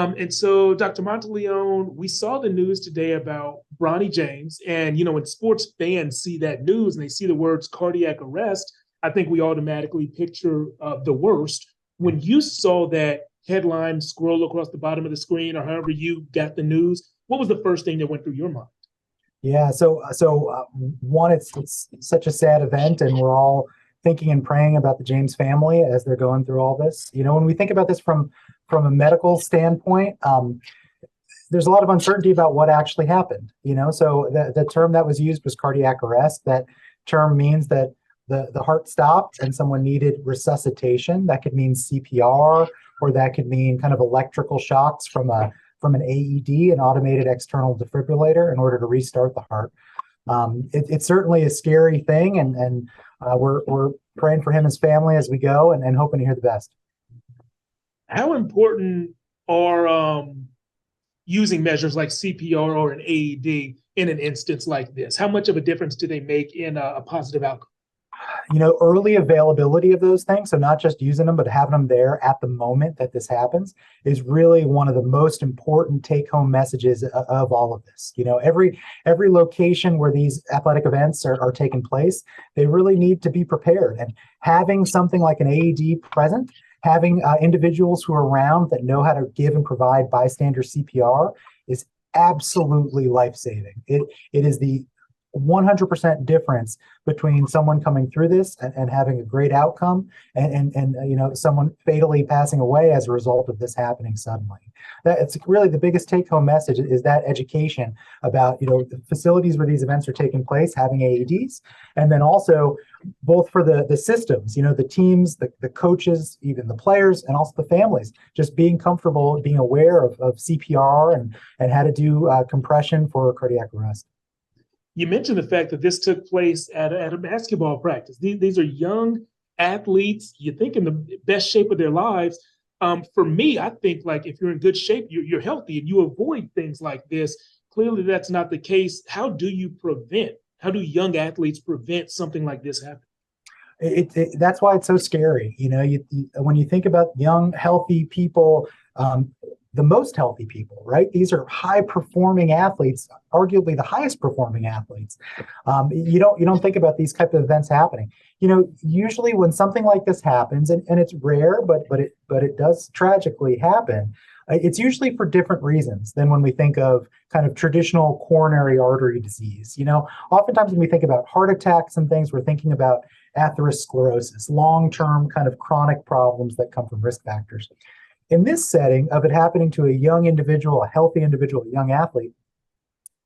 And so, Dr. Monteleone, we saw the news today about Bronny James. And, when sports fans see that news and they see the words cardiac arrest, I think we automatically picture the worst. When you saw that headline scroll across the bottom of the screen or however you got the news, what was the first thing that went through your mind? Yeah, one, it's such a sad event, and we're all thinking and praying about the James family as they're going through all this. When we think about this from a medical standpoint, there's a lot of uncertainty about what actually happened. So the term that was used was cardiac arrest. That term means that the heart stopped and someone needed resuscitation. That could mean CPR, or that could mean kind of electrical shocks from an AED, an automated external defibrillator, in order to restart the heart. It's certainly a scary thing, and we're praying for him and his family as we go, and hoping to hear the best. How important are using measures like CPR or an AED in an instance like this? How much of a difference do they make in a positive outcome? Early availability of those things, so not just using them, but having them there at the moment that this happens, is really one of the most important take-home messages of all of this. Every location where these athletic events are taking place, they really need to be prepared. And having something like an AED present, having individuals who are around that know how to give and provide bystander CPR is absolutely life-saving. It is the 100% difference between someone coming through this and having a great outcome and someone fatally passing away as a result of this happening suddenly. It's really the biggest take-home message, is that education about the facilities where these events are taking place, having AEDs, and then also both for the systems, the teams, the coaches, even the players, and also the families, just being comfortable, being aware of CPR and how to do compression for cardiac arrest. You mentioned the fact that this took place at a basketball practice. These are young athletes, you think in the best shape of their lives. For me, I think like if you're in good shape, you're healthy and you avoid things like this. Clearly, that's not the case. How do young athletes prevent something like this happening? That's why it's so scary. When you think about young, healthy people, the most healthy people, right? These are high-performing athletes, arguably the highest-performing athletes. You don't think about these type of events happening. Usually when something like this happens, and it's rare, but it does tragically happen. It's usually for different reasons than when we think of kind of traditional coronary artery disease. Oftentimes when we think about heart attacks and things, we're thinking about atherosclerosis, long-term kind of chronic problems that come from risk factors. In this setting of it happening to a young individual, a healthy individual, a young athlete,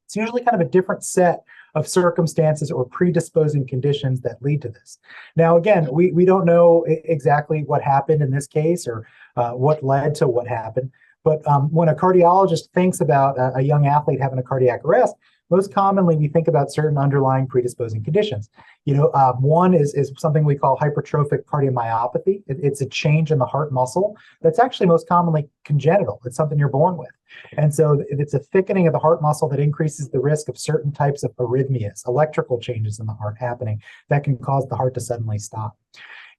it's usually kind of a different set of circumstances or predisposing conditions that lead to this. Now, again, we don't know exactly what happened in this case or what led to what happened. But when a cardiologist thinks about a young athlete having a cardiac arrest, most commonly we think about certain underlying predisposing conditions. One is something we call hypertrophic cardiomyopathy. It's a change in the heart muscle that's actually most commonly congenital. It's something you're born with. And so it's a thickening of the heart muscle that increases the risk of certain types of arrhythmias, electrical changes in the heart happening that can cause the heart to suddenly stop.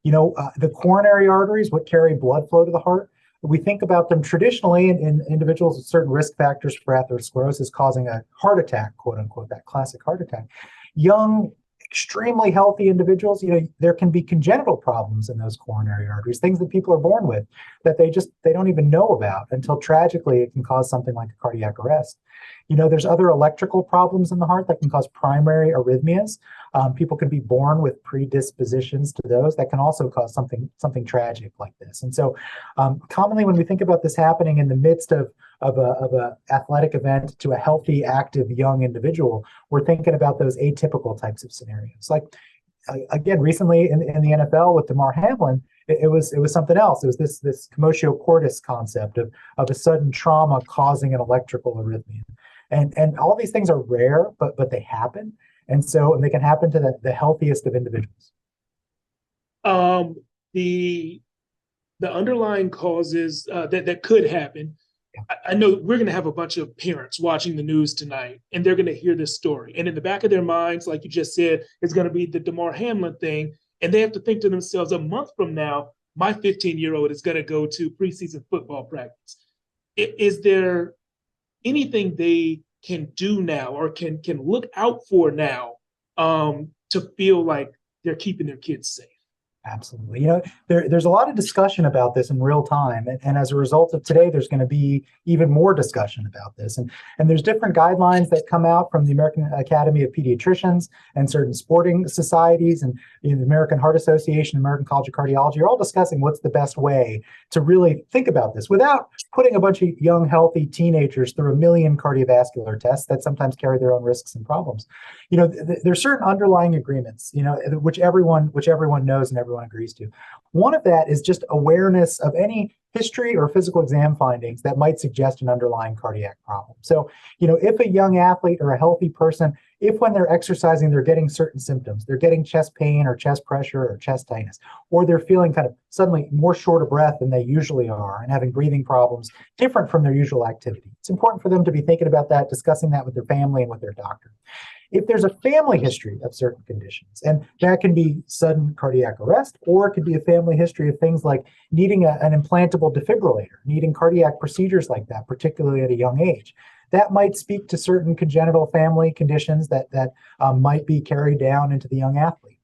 The coronary arteries, what carry blood flow to the heart, we think about them traditionally in individuals with certain risk factors for atherosclerosis causing a heart attack, quote unquote, that classic heart attack. Young, extremely healthy individuals, there can be congenital problems in those coronary arteries, things that people are born with that they don't even know about until tragically it can cause something like a cardiac arrest. There's other electrical problems in the heart that can cause primary arrhythmias. People can be born with predispositions to those that can also cause something tragic like this. And so commonly when we think about this happening in the midst of a athletic event to a healthy, active, young individual, we're thinking about those atypical types of scenarios. Like, again, recently in the NFL with Damar Hamlin, it was something else. It was this commotio cordis concept of a sudden trauma causing an electrical arrhythmia. And all these things are rare, but they happen. And they can happen to the healthiest of individuals. The underlying causes that could happen. I know we're going to have a bunch of parents watching the news tonight, and they're going to hear this story. And in the back of their minds, like you just said, it's going to be the Damar Hamlin thing. And they have to think to themselves, a month from now, my 15-year-old is going to go to preseason football practice. is there anything they can do now or can look out for now to feel like they're keeping their kids safe? Absolutely. There's a lot of discussion about this in real time. And as a result of today, there's going to be even more discussion about this. And there's different guidelines that come out from the American Academy of Pediatricians and certain sporting societies and the American Heart Association, American College of Cardiology are all discussing what's the best way to really think about this without putting a bunch of young, healthy teenagers through a million cardiovascular tests that sometimes carry their own risks and problems. There's certain underlying agreements, which everyone knows and everyone agrees to. One of that is just awareness of any history or physical exam findings that might suggest an underlying cardiac problem. So, if a young athlete or a healthy person, if when they're exercising, they're getting certain symptoms, they're getting chest pain or chest pressure or chest tightness, or they're feeling kind of suddenly more short of breath than they usually are and having breathing problems different from their usual activity. It's important for them to be thinking about that, discussing that with their family and with their doctor. If there's a family history of certain conditions, and that can be sudden cardiac arrest, or it could be a family history of things like needing an implantable defibrillator, needing cardiac procedures like that, particularly at a young age, that might speak to certain congenital family conditions that might be carried down into the young athlete.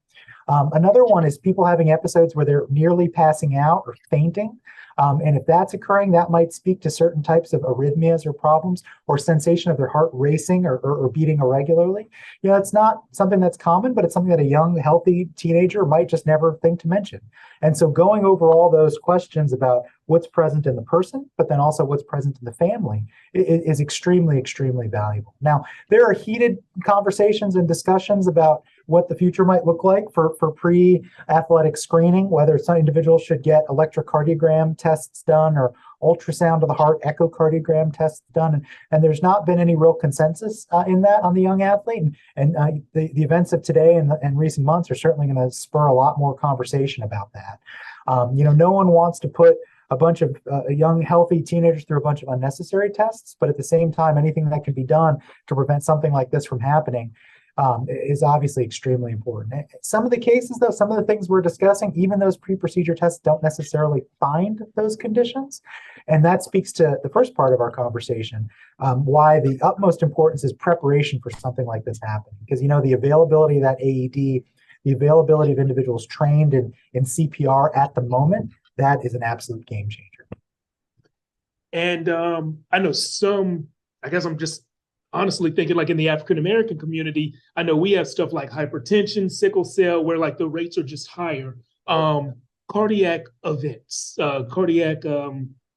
Another one is people having episodes where they're nearly passing out or fainting. And if that's occurring, that might speak to certain types of arrhythmias or problems or sensation of their heart racing or beating irregularly. It's not something that's common, but it's something that a young, healthy teenager might just never think to mention. And so going over all those questions about what's present in the person, but then also what's present in the family is extremely, extremely valuable. Now, there are heated conversations and discussions about what the future might look like for pre-athletic screening, whether some individuals should get electrocardiogram tests done or ultrasound of the heart echocardiogram tests done. And there's not been any real consensus in that on the young athlete. And the events of today and recent months are certainly going to spur a lot more conversation about that. No one wants to put a bunch of young, healthy teenagers through a bunch of unnecessary tests, but at the same time, anything that can be done to prevent something like this from happening is obviously extremely important. Some of the cases, though, some of the things we're discussing, even those pre-procedure tests don't necessarily find those conditions. And that speaks to the first part of our conversation, why the utmost importance is preparation for something like this happening. Because, the availability of that AED, the availability of individuals trained in CPR at the moment, that is an absolute game changer. And I know I guess I'm just honestly thinking like in the African-American community, I know we have stuff like hypertension, sickle cell, where like the rates are just higher. Cardiac events, cardiac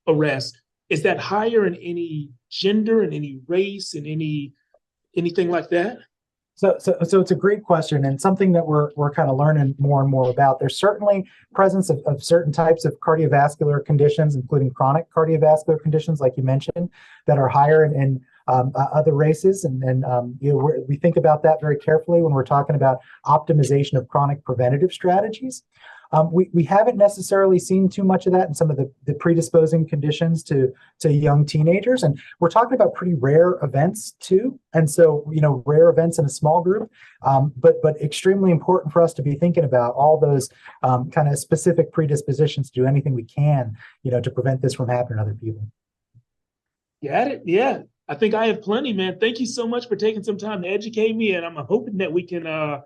arrest, is that higher in any gender, in any race, in anything like that? So it's a great question and something that we're kind of learning more and more about. There's certainly presence of certain types of cardiovascular conditions, including chronic cardiovascular conditions, like you mentioned, that are higher in other races. And we think about that very carefully when we're talking about optimization of chronic preventative strategies. We haven't necessarily seen too much of that in some of the predisposing conditions to young teenagers. And we're talking about pretty rare events too. And so, rare events in a small group, but extremely important for us to be thinking about all those kind of specific predispositions to do anything we can, to prevent this from happening to other people. Got it. Yeah. I think I have plenty, man. Thank you so much for taking some time to educate me. And I'm hoping that we can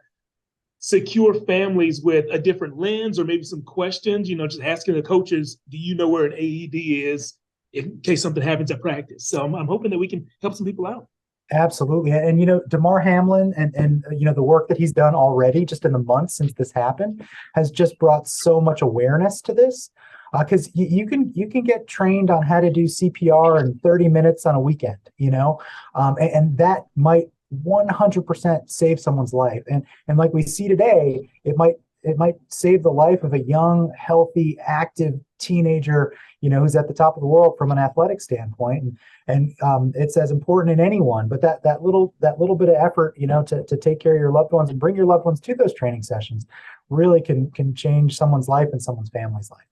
secure families with a different lens or maybe some questions, just asking the coaches, do you know where an AED is in case something happens at practice? So I'm hoping that we can help some people out. Absolutely. And, Damar Hamlin and the work that he's done already just in the months since this happened has just brought so much awareness to this. Because you can get trained on how to do CPR in 30 minutes on a weekend, and that might 100% save someone's life. And like we see today, it might save the life of a young, healthy, active teenager, who's at the top of the world from an athletic standpoint. And it's as important in anyone. But that little bit of effort, to take care of your loved ones and bring your loved ones to those training sessions really can change someone's life and someone's family's life.